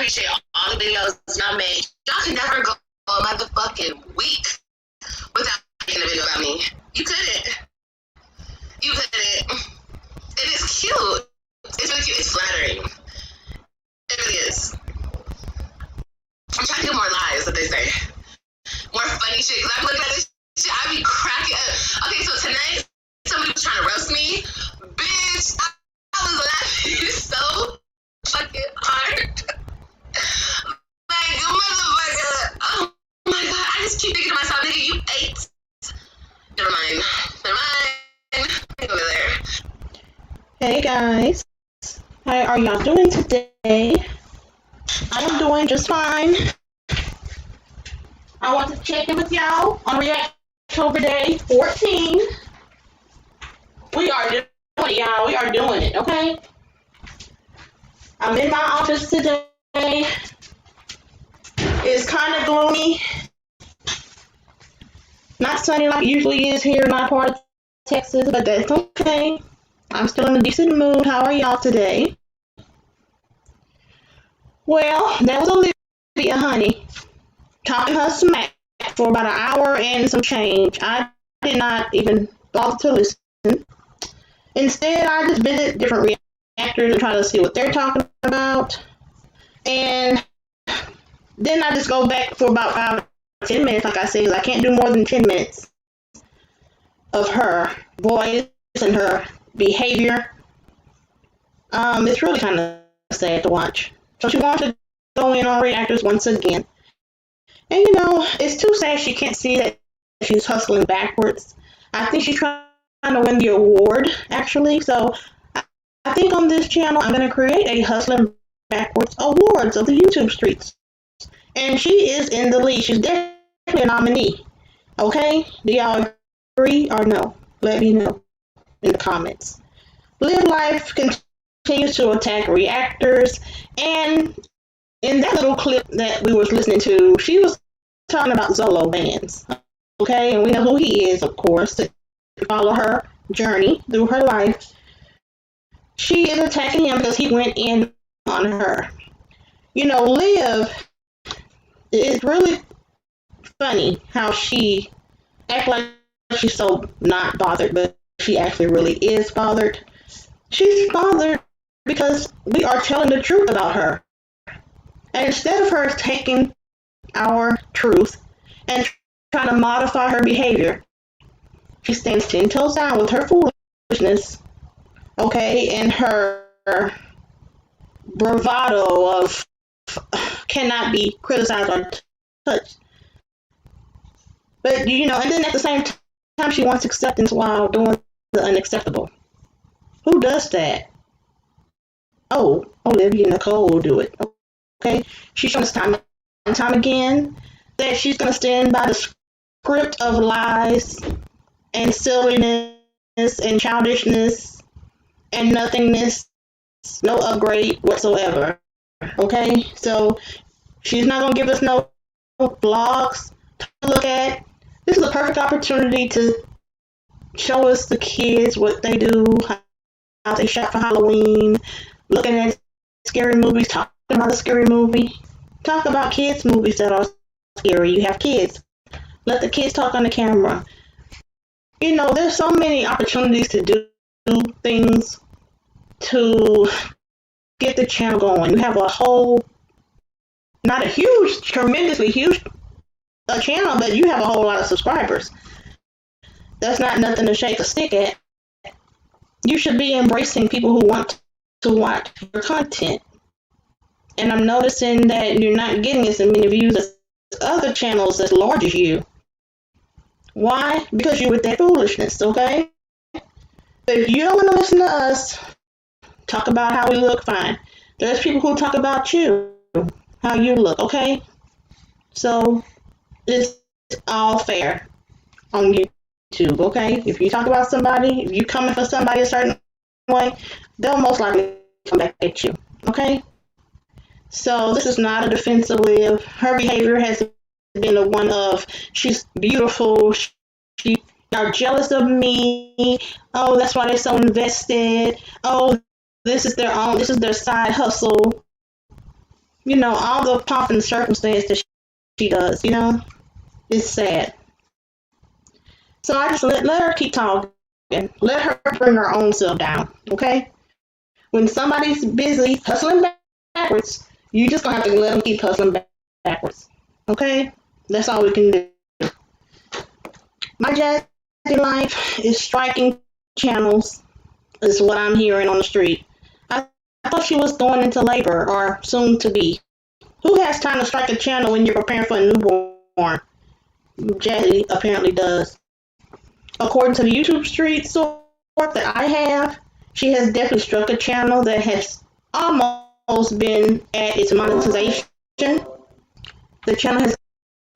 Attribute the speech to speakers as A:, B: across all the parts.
A: appreciate all the videos y'all made. Y'all can never go a motherfucking week without making a video about me. You couldn't. You couldn't. It is cute. It's really cute. It's flattering. It really is. I'm trying to do more lives, what they say. More funny shit. Because I'm looking at this shit, I be cracking up. Okay, so tonight, somebody was trying to roast me. Bitch, I was laughing so fucking hard. Like, motherfucker. Oh my god, I just keep thinking to myself, nigga, you ate. Never mind. Over there.
B: Hey guys, how are y'all doing today? I am doing just fine. I want to check in with y'all on October Day 14. We are doing it, y'all. We are doing it, okay? I'm in my office today. It's kind of gloomy. Not sunny like it usually is here in my part of Texas, but that's okay. I'm still in a decent mood. How are y'all today? Well, that was Olivia, honey, talking her smack for about an hour and some change. I did not even bother to listen. Instead, I just visit different reactors and try to see what they're talking about. And then I just go back for about 5 or 10 minutes, like I said, because I can't do more than 10 minutes of her voice and her behavior. It's really kind of sad to watch. So she wants to go in on reactors once again. And you know, it's too sad she can't see that she's hustling backwards. I think she's trying to win the award, actually. So I think on this channel, I'm going to create a Hustling Backwards Awards of the YouTube streets. And she is in the lead. She's definitely a nominee. Okay? Do y'all agree or no? Let me know in the comments. Live Life continues to attack reactors, and in that little clip that we was listening to, she was talking about Zolo bands. Okay, and we know who he is, of course. To follow her journey through her life, she is attacking him because he went in on her. You know, Liv, it's really funny how she acts like she's so not bothered, but she actually really is bothered. She's bothered because we are telling the truth about her. And instead of her taking our truth and trying to modify her behavior, she stands 10 toes down with her foolishness, okay, and her bravado of cannot be criticized or touched. But, you know, and then at the same time, she wants acceptance while doing the unacceptable. Who does that? Oh, Olivia Nicole will do it. Okay? She's shown us time and time again that she's going to stand by the script of lies and silliness and childishness and nothingness, no upgrade whatsoever. Okay? So she's not going to give us no vlogs to look at. This is a perfect opportunity to show us the kids what they do, how they shop for Halloween, looking at scary movies, talking about a scary movie. Talk about kids' movies that are scary. You have kids. Let the kids talk on the camera. You know, there's so many opportunities to do things to get the channel going. You have a whole, not a huge, tremendously huge channel, but you have a whole lot of subscribers. That's not nothing to shake a stick at. You should be embracing people who want to watch your content. And I'm noticing that you're not getting as many views as other channels as large as you. Why? Because you're with that foolishness, okay? But if you don't want to listen to us talk about how we look, fine. There's people who talk about you, how you look, okay? So it's all fair on YouTube, okay? If you talk about somebody, if you coming for somebody a certain way, they'll most likely come back at you, okay? So this is not a defensive Liv. Her behavior has been a one of, she's beautiful, she are jealous of me, oh, that's why they're so invested, oh, this is their own, this is their side hustle. all the pomp and circumstance that she does, it's sad. So I just let her keep talking. Let her bring her own self down, okay? When somebody's busy hustling backwards, you just gonna have to let them keep hustling backwards, okay? That's all we can do. My jazzy life is striking channels, is what I'm hearing on the street. I thought she was going into labor or soon to be. Who has time to strike a channel when you're preparing for a newborn? Jazzy apparently does. According to the YouTube street source that I have, she has definitely struck a channel that has almost been at its monetization. The channel has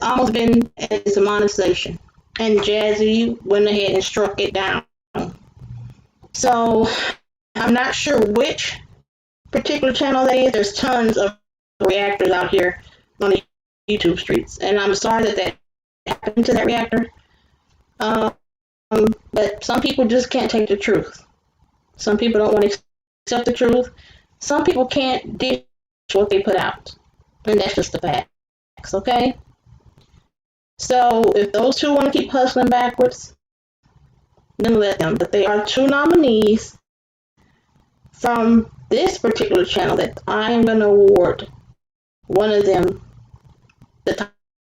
B: almost been at its monetization. And Jazzy went ahead and struck it down. So I'm not sure which particular channel that is. There's tons of reactors out here on the YouTube streets, and I'm sorry that happened to that reactor. But some people just can't take the truth. Some people don't want to accept the truth. Some people can't dish what they put out, and that's just the facts, okay? So if those two want to keep hustling backwards, then let them. But they are two nominees from this particular channel that I am going to award one of them the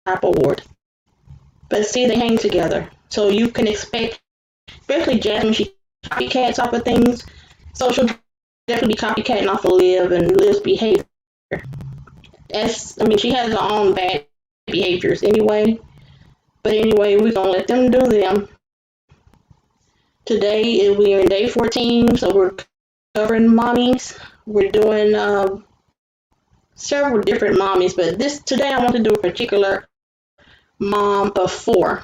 B: top award. But see, they hang together. So you can expect, especially Jasmine, she copycats off of things. So she'll definitely be copycatting off of Liv and Liv's behavior. She has her own bad behaviors anyway. But anyway, we're going to let them do them. Today, we're in day 14, so we're covering mommies. We're doing several different mommies, but today I want to do a particular mom of 4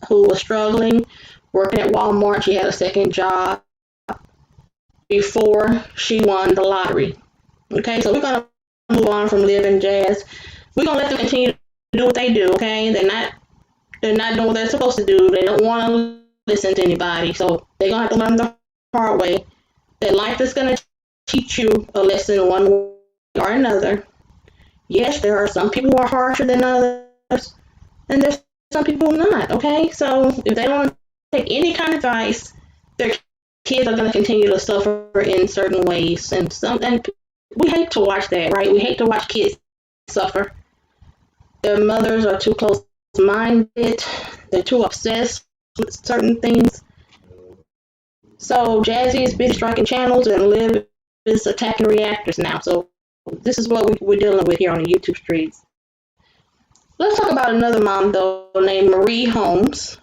B: who was struggling, working at Walmart. She had a second job before she won the lottery. Okay, so we're going to move on from Liv and Jazz. We're going to let them continue to do what they do, okay? They're not doing what they're supposed to do. They don't want to listen to anybody, so they're going to have to learn the hard way that life is going to teach you a lesson one way or another. Yes, there are some people who are harsher than others, and there's some people not, okay? So if they don't take any kind of advice, their kids are going to continue to suffer in certain ways, and we hate to watch that, right? We hate to watch kids suffer. Their mothers are too close-minded. They're too obsessed with certain things. So Jazzy is busy striking channels, and Liv is attacking reactors now. So this is what we're dealing with here on the YouTube streets. Let's talk about another mom, though, named Marie Holmes,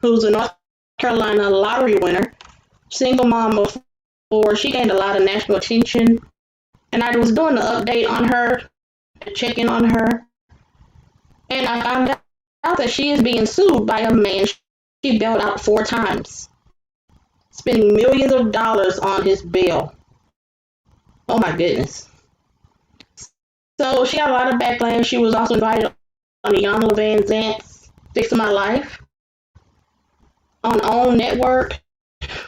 B: who's a North Carolina lottery winner, single mom of 4. She gained a lot of national attention, and I was doing the update on her, checking on her, and I found out that she is being sued by a man she bailed out 4 times, spending millions of dollars on his bail. Oh my goodness. So she got a lot of backlash. She was also invited on the Yana Van Zant's Fix My Life on OWN Network,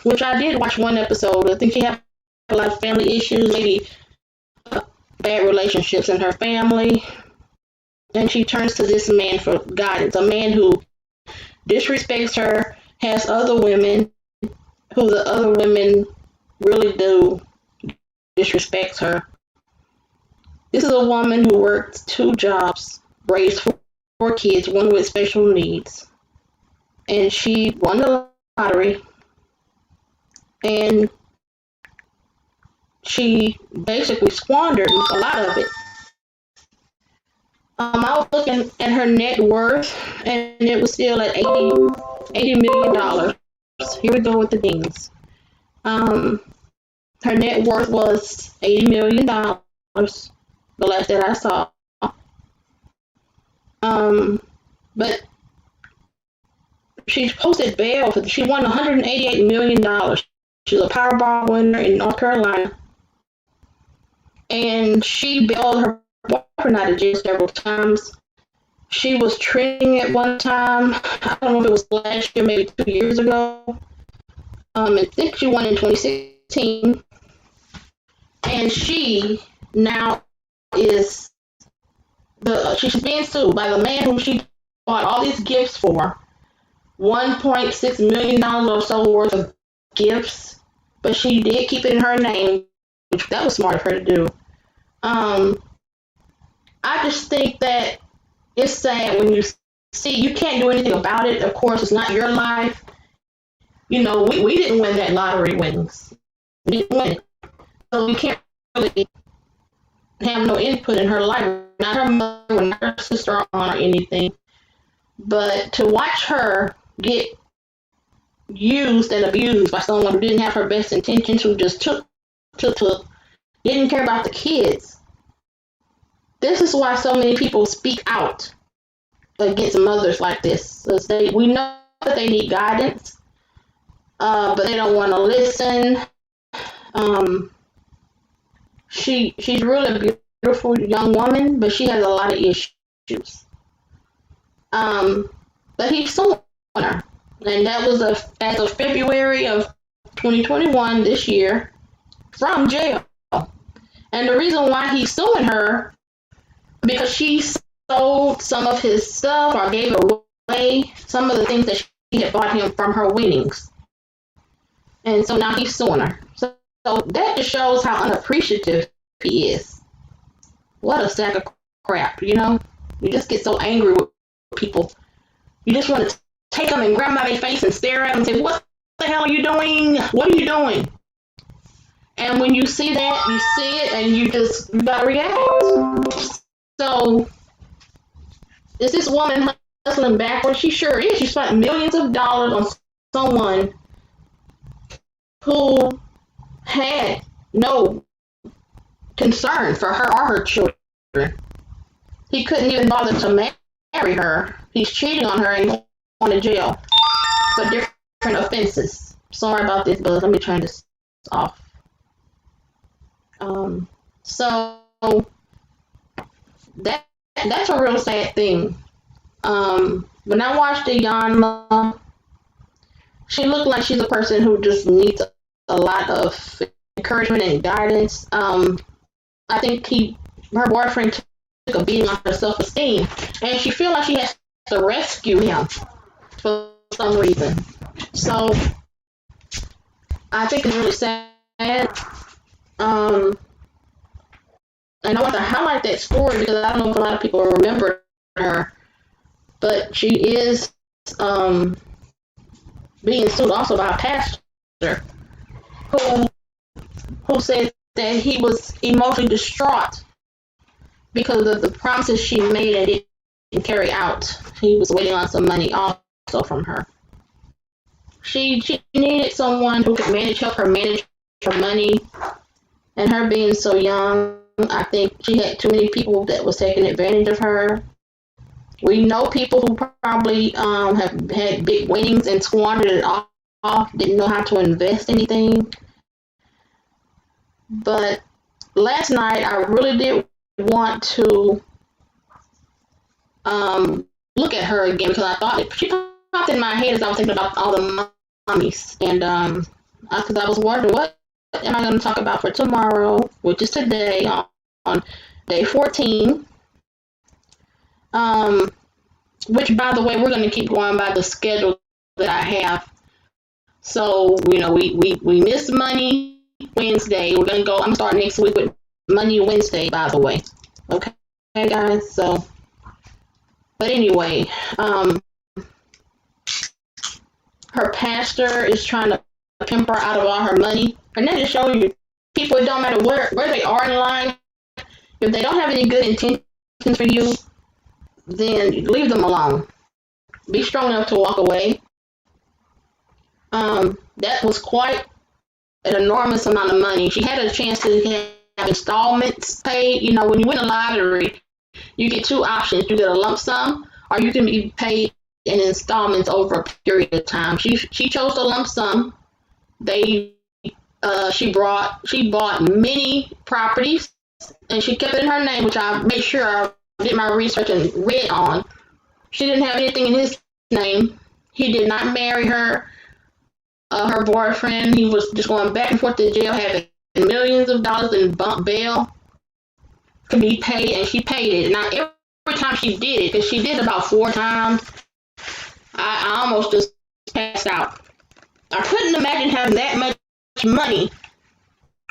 B: which I did watch one episode. I think she had a lot of family issues, maybe bad relationships in her family. And she turns to this man for guidance, a man who disrespects her, has other women, who the other women really do disrespect her. This is a woman who worked 2 jobs, raised 4 kids, one with special needs, and she won the lottery, and she basically squandered a lot of it. I was looking at her net worth, and it was still at $80 million. Here we go with the dings. Her net worth was $80 million, the last that I saw. But she posted bail. She won $188 million. She's a Powerball winner in North Carolina. And she bailed her boyfriend out of jail several times. She was trending at one time. I don't know if it was last year, maybe 2 years ago. I think she won in 2016. And she now is she's being sued by the man who she bought all these gifts for, $1.6 million or so worth of gifts, but she did keep it in her name, which that was smart of her to do. I just think that it's sad when you see you can't do anything about it. Of course, it's not your life. We didn't win that lottery winnings. We didn't win it. So we can't really have no input in her life. Not her mother, not her sister or aunt or anything. But to watch her get used and abused by someone who didn't have her best intentions, who just took, didn't care about the kids. This is why so many people speak out against mothers like this. We know that they need guidance, but they don't want to listen. She's really a beautiful young woman, but she has a lot of issues. But he's suing her, and that was as of February of 2021 this year from jail. And the reason why he's suing her, because she sold some of his stuff or gave away some of the things that she had bought him from her winnings. And so now he's suing her. So that just shows how unappreciative he is. What a sack of crap, You just get so angry with people. You just want to take them and grab them by their face and stare at them and say, what the hell are you doing? What are you doing? And when you see that, you see it and you gotta react. So, is this woman hustling backwards? She sure is. She spent millions of dollars on someone who had no concern for her or her children. He couldn't even bother to marry her. He's cheating on her and going to jail for different offenses. Sorry about this, but let me turn this off. So that's a real sad thing. When I watched Iyanla, she looked like she's a person who just needs a lot of encouragement and guidance. I think her boyfriend took a beating on her self-esteem, and she feels like she has to rescue him for some reason. So I think it's really sad. And I want to highlight that story because I don't know if a lot of people remember her, but she is being sued also by a pastor who said that he was emotionally distraught because of the promises she made and didn't carry out. He was waiting on some money also from her. She needed someone who could help her manage her money, and her being so young, I think she had too many people that was taking advantage of her. We know people who probably have had big winnings and squandered it off, didn't know how to invest anything. But last night, I really did want to look at her again because I thought she popped in my head as I was thinking about all the mommies. And because I was wondering, what am I going to talk about for tomorrow, which is today on day 14. Which, by the way, we're going to keep going by the schedule that I have. So, we missed Money Wednesday. We're going to go, I'm starting next week with Money Wednesday, by the way. Okay, guys? So, but anyway, her pastor is trying to pimp her out of all her money. And that just shows you, people, it don't matter where they are in line. If they don't have any good intentions for you, then leave them alone. Be strong enough to walk away. That was quite an enormous amount of money. She had a chance to have installments paid. When you win a lottery, you get two options. You get a lump sum, or you can be paid in installments over a period of time. She chose the lump sum. She bought many properties, and she kept it in her name, which I made sure I did my research and read on. She didn't have anything in his name. He did not marry her. Her boyfriend, he was just going back and forth to jail, having millions of dollars in bump bail. could be paid, and she paid it. Now, every time she did it, because she did it about 4 times, I almost just passed out. I couldn't imagine having that much money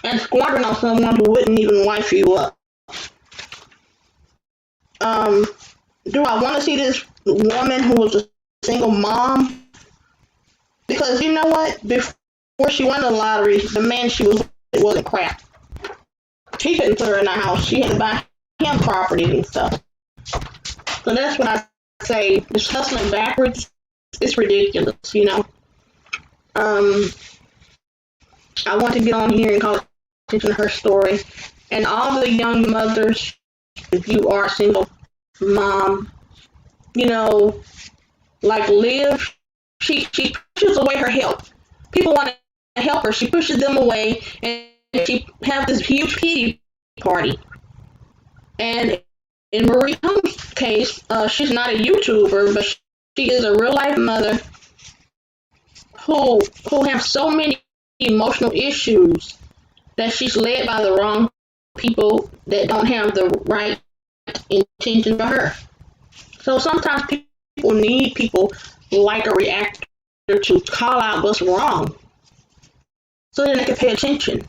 B: and squandering on someone who wouldn't even wife you up. Do I want to see this woman who was a single mom? Because you know what? Before she won the lottery, the man she was with wasn't crap. He couldn't put her in the house. She had to buy him property and stuff. So that's what I say. This hustling backwards, it's ridiculous, you know. I want to get on here and call attention to her story. And all the young mothers, if you are a single mom, you know, like Liv, she pushes away her help. People want to help her. She pushes them away, and she has this huge pity party. And in Marie Holmes' case, she's not a YouTuber, but she is a real life mother who have so many emotional issues that she's led by the wrong people that don't have the right intention for her. So sometimes people need people like a reactor to call out what's wrong so that they can pay attention.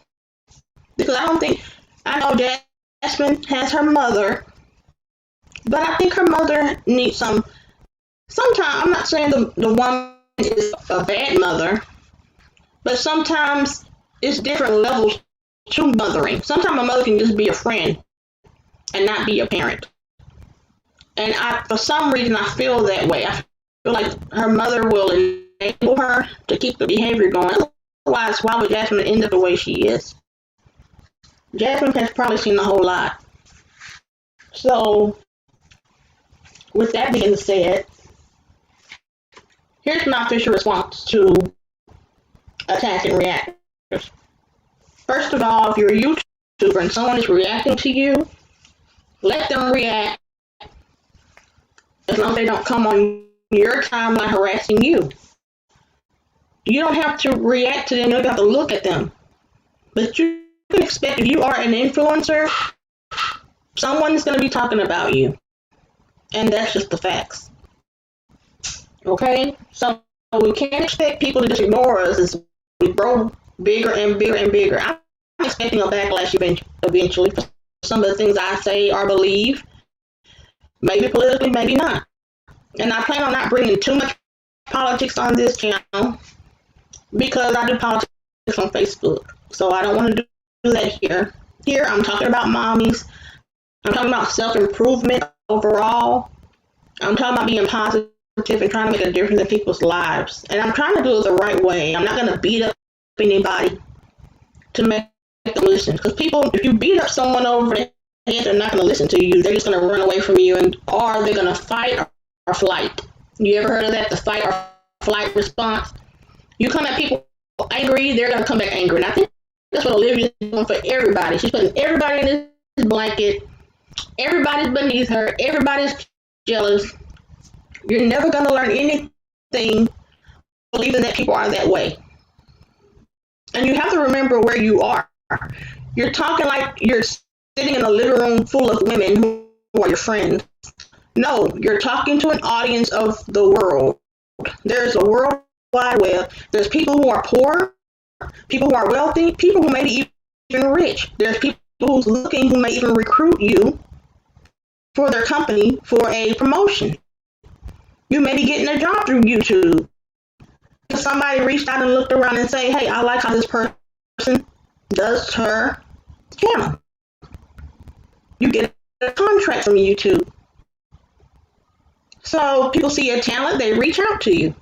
B: Because I know Jasmine has her mother, but I think her mother needs sometimes, I'm not saying the woman is a bad mother, but sometimes it's different levels to mothering. Sometimes a mother can just be a friend and not be a parent. And for some reason, I feel that way. I feel like her mother will enable her to keep the behavior going. Otherwise, why would Jasmine end up the way she is? Jasmine has probably seen a whole lot. So, with that being said, here's my official response to attacking reactors. First of all, if you're a YouTuber and someone is reacting to you, let them react as long as they don't come on your timeline harassing you. You don't have to react to them, you don't have to look at them. But you can expect, if you are an influencer, someone's going to be talking about you. And that's just the facts. Okay? So we can't expect people to just ignore us as we grow bigger and bigger and bigger. I'm expecting a backlash eventually for some of the things I say or believe. Maybe politically, maybe not. And I plan on not bringing too much politics on this channel because I do politics on Facebook. So I don't want to do that here. Here I'm talking about mommies. I'm talking about self-improvement overall. I'm talking about being positive and trying to make a difference in people's lives. And I'm trying to do it the right way. I'm not going to beat up anybody to make them listen. Because people, if you beat up someone over the head, they're not going to listen to you. They're just going to run away from you, or they're going to fight or flight. You ever heard of that? The fight or flight response? You come at people angry, they're going to come back angry. And I think that's what Olivia's doing for everybody. She's putting everybody in this blanket. Everybody's beneath her. Everybody's jealous. You're never going to learn anything believing that people are that way. And you have to remember where you are. You're talking like you're sitting in a living room full of women who are your friends. No, you're talking to an audience of the world. There's a world wide web. There's people who are poor, people who are wealthy, people who may be even rich. There's people who's looking, who may even recruit you for their company for a promotion. You may be getting a job through YouTube. If somebody reached out and looked around and say, hey, I like how this person does her channel. You get a contract from YouTube. So people see your talent, they reach out to you.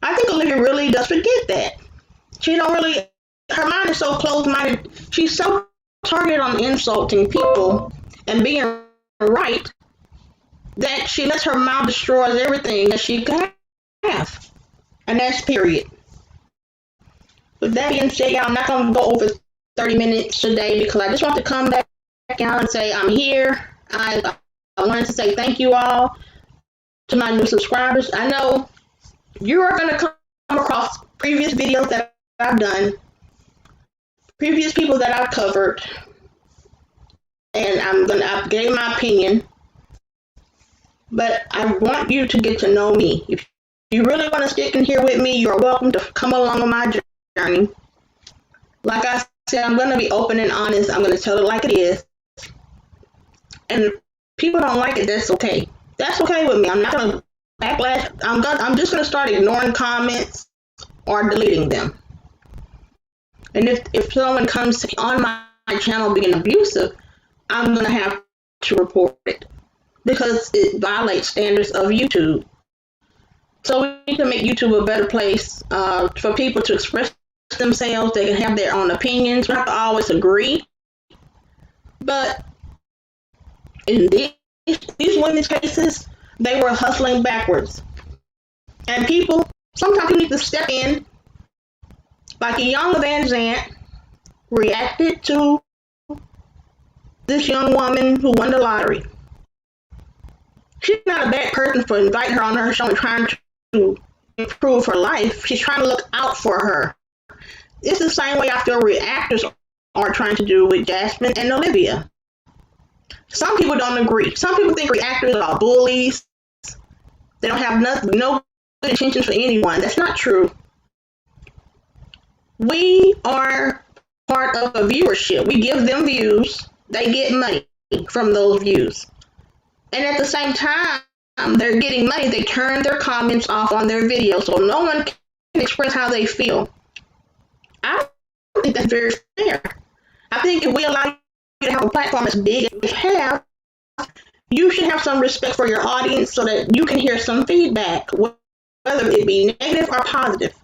B: I think Olivia really does forget that. She don't really, her mind is so closed-minded. She's so targeted on insulting people and being right that she lets her mouth destroy everything that she can have. And that's period. With that being said, y'all, I'm not going to go over 30 minutes today because I just want to come back out and say I'm here. I wanted to say thank you all to my new subscribers. I know you are going to come across previous videos that I've done, previous people that I've covered, and I gave my opinion, but I want you to get to know me. If you really want to stick in here with me, you're welcome to come along on my journey. Like I said, I'm going to be open and honest. I'm going to tell it like it is. And if people don't like it, that's okay. That's okay with me. I'm not going to backlash. I'm just going to start ignoring comments or deleting them. And if someone comes on my channel being abusive, I'm going to have to report it because it violates standards of YouTube. So we need to make YouTube a better place for people to express themselves. They can have their own opinions. We don't have to always agree. But in these women's cases, they were hustling backwards. And sometimes you need to step in, like a young Van Zant reacted to this young woman who won the lottery. She's not a bad person for inviting her on her show and trying to improve her life. She's trying to look out for her. It's the same way I feel reactors are trying to do with Jasmine and Olivia. Some people don't agree. Some people think reactors are bullies. They don't have no good intentions for anyone. That's not true. We are part of a viewership. We give them views. They get money from those views. And at the same time, they're getting money. They turn their comments off on their videos so no one can express how they feel. I don't think that's very fair. I think if we allow you to have a platform as big as we have, you should have some respect for your audience so that you can hear some feedback, whether it be negative or positive.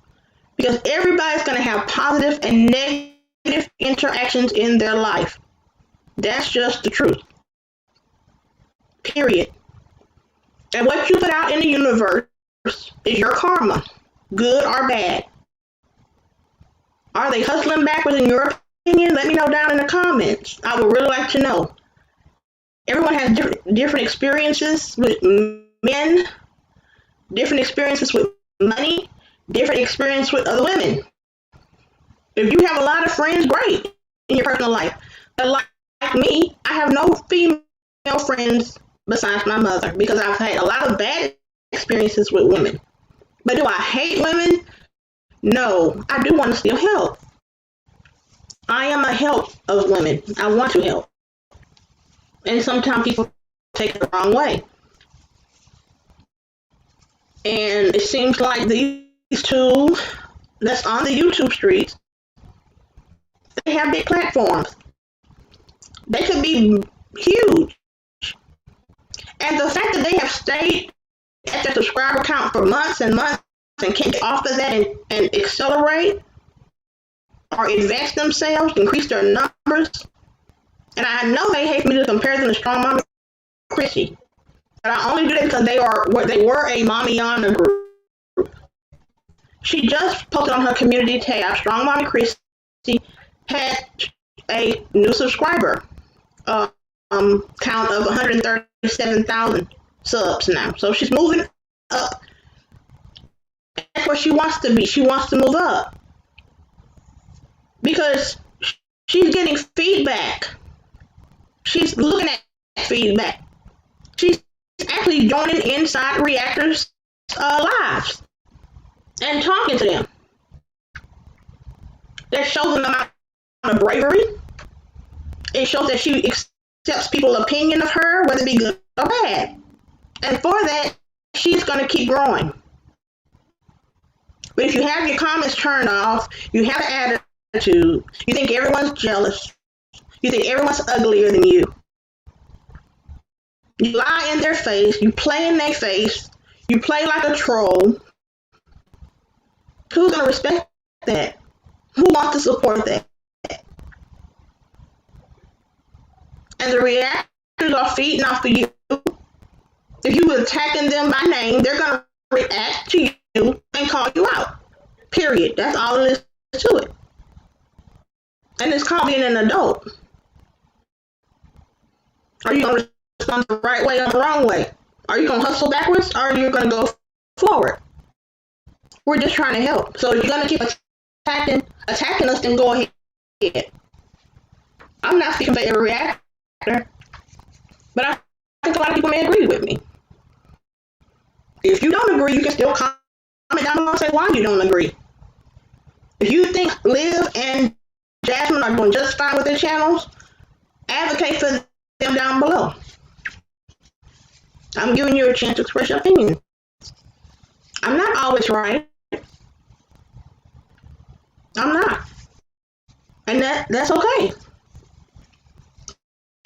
B: Because everybody's going to have positive and negative interactions in their life. That's just the truth. Period. And what you put out in the universe is your karma, good or bad. Are they hustling backwards in your opinion? Let me know down in the comments. I would really like to know. Everyone has different experiences with men, different experiences with money, different experience with other women. If you have a lot of friends, great in your personal life. But like me, I have no female friends besides my mother because I've had a lot of bad experiences with women. But do I hate women? No, I do want to still help. I am a help of women. I want to help. And sometimes people take it the wrong way. And it seems like these two that's on the YouTube streets, they have big platforms. They could be huge. And the fact that they have stayed at their subscriber count for months and months and can't get off of that and accelerate or advance themselves, increase their numbers. And I know they hate me to compare them to Strong Mama Chrissy. But I only do that because they were a Mamiana group. She just posted on her community tab, Strong Mama Chrissy had a new subscriber count of 137,000 subs now. So she's moving up. That's where she wants to be. She wants to move up. Because she's getting feedback. She's looking at feedback. She's actually joining inside reactors' lives and talking to them. That shows an amount of bravery. It shows that she accepts people's opinion of her, whether it be good or bad. And for that, she's going to keep growing. But if you have your comments turned off, you have an attitude, you think everyone's jealous, you think everyone's uglier than you, you lie in their face, you play in their face, you play like a troll, who's going to respect that? Who wants to support that? And the reactors are feeding off of you. If you were attacking them by name, they're going to react to you and call you out. Period. That's all there is to it. And it's called being an adult. Are you going to respond the right way or the wrong way? Are you going to hustle backwards or are you going to go forward? We're just trying to help. So if you're going to keep attacking us, then go ahead. I'm not speaking for every reactor. but I think a lot of people may agree with me. If you don't agree, you can still comment down below and say why you don't agree. If you think Liv and Jasmine are doing just fine with their channels, advocate for them down below. I'm giving you a chance to express your opinion. I'm not always right. I'm not. And that's okay.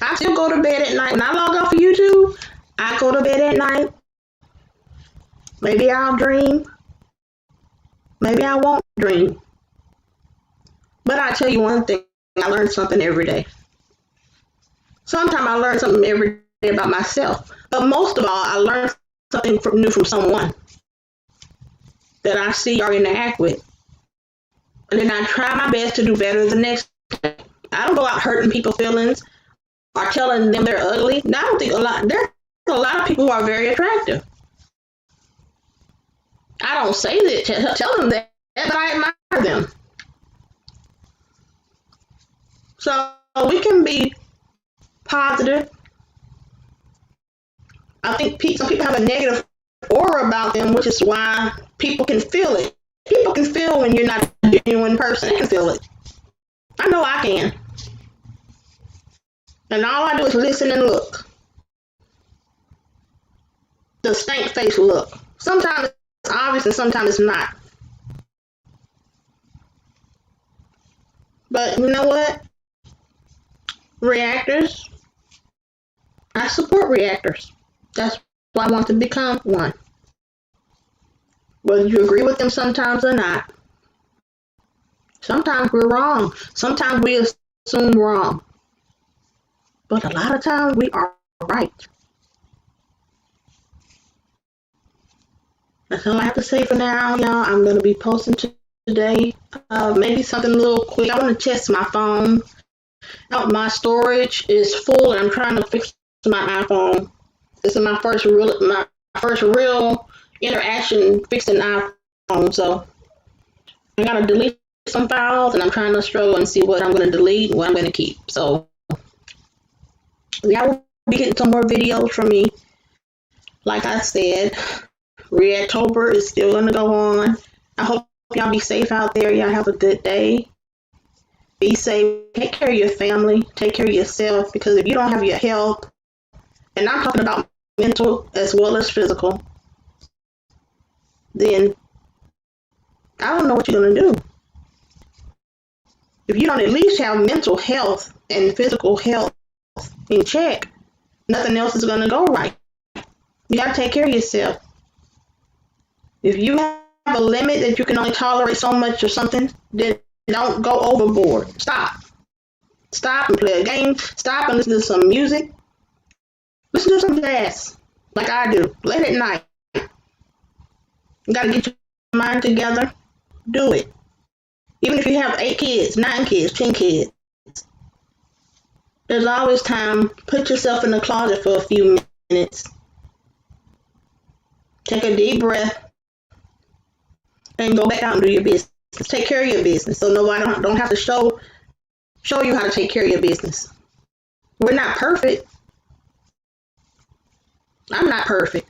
B: I still go to bed at night. When I log off of YouTube, I go to bed at night. Maybe I'll dream. Maybe I won't dream. But I tell you one thing, I learn something every day. Sometimes I learn something every day about myself. But most of all, I learn something new from someone that I see or interact with. And then I try my best to do better the next day. I don't go out hurting people's feelings or telling them they're ugly. Now, I don't think there's a lot of people who are very attractive. I don't say that, tell them that, but I admire them. So we can be positive. I think some people have a negative aura about them, which is why people can feel it. People can feel when you're not a genuine person. They can feel it. I know I can. And all I do is listen and look. The stank face look. Sometimes it's obvious and sometimes it's not. But you know what? Reactors. I support reactors. That's why I want to become one. Whether you agree with them sometimes or not. Sometimes we're wrong. Sometimes we assume wrong. But a lot of times we are right. That's all I have to say for now, y'all. I'm going to be posting today. Maybe something a little quick. I want to test my phone. My storage is full and I'm trying to fix my iPhone. This is my first real interaction fixing iPhone. So I got to delete some files and I'm trying to struggle and see what I'm going to delete and what I'm going to keep. So y'all will be getting some more videos from me. Like I said, Reactober is still going to go on. I hope y'all be safe out there. Y'all have a good day. Be safe. Take care of your family. Take care of yourself, because if you don't have your health, and I'm talking about mental as well as physical, then I don't know what you're going to do. If you don't at least have mental health and physical health in check, nothing else is going to go right. You got to take care of yourself. If you have a limit that you can only tolerate so much or something, then don't go overboard. Stop. Stop and play a game. Stop and listen to some music. Listen to some jazz, like I do, late at night. You got to get your mind together. Do it. Even if you have 8 kids, 9 kids, 10 kids, there's always time. Put yourself in the closet for a few minutes. Take a deep breath and go back out and do your business. Take care of your business so nobody don't have to show you how to take care of your business. We're not perfect. I'm not perfect.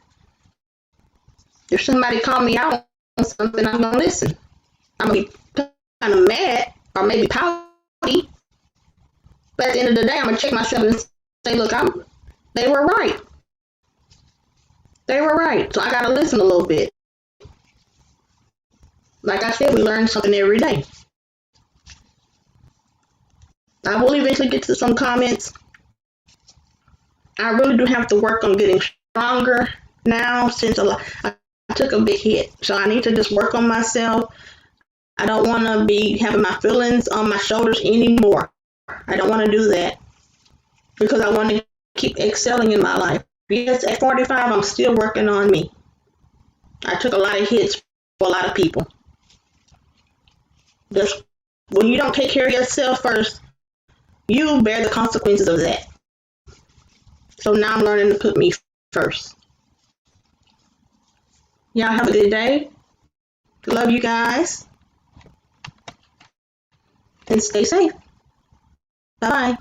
B: If somebody call me out on something, I'm gonna listen. I'm gonna be kind of mad or maybe pouty, but at the end of the day, I'm gonna check myself and say, look, they were right. They were right. So I gotta listen a little bit. Like I said, we learn something every day. I will eventually get to some comments. I really do have to work on getting stronger now, since I took a big hit. So I need to just work on myself. I don't want to be having my feelings on my shoulders anymore. I don't want to do that, because I want to keep excelling in my life. Yes, at 45, I'm still working on me. I took a lot of hits for a lot of people. Just when you don't take care of yourself first, you bear the consequences of that. So now I'm learning to put me first. Y'all have a good day. Love you guys. And stay safe. Bye-bye.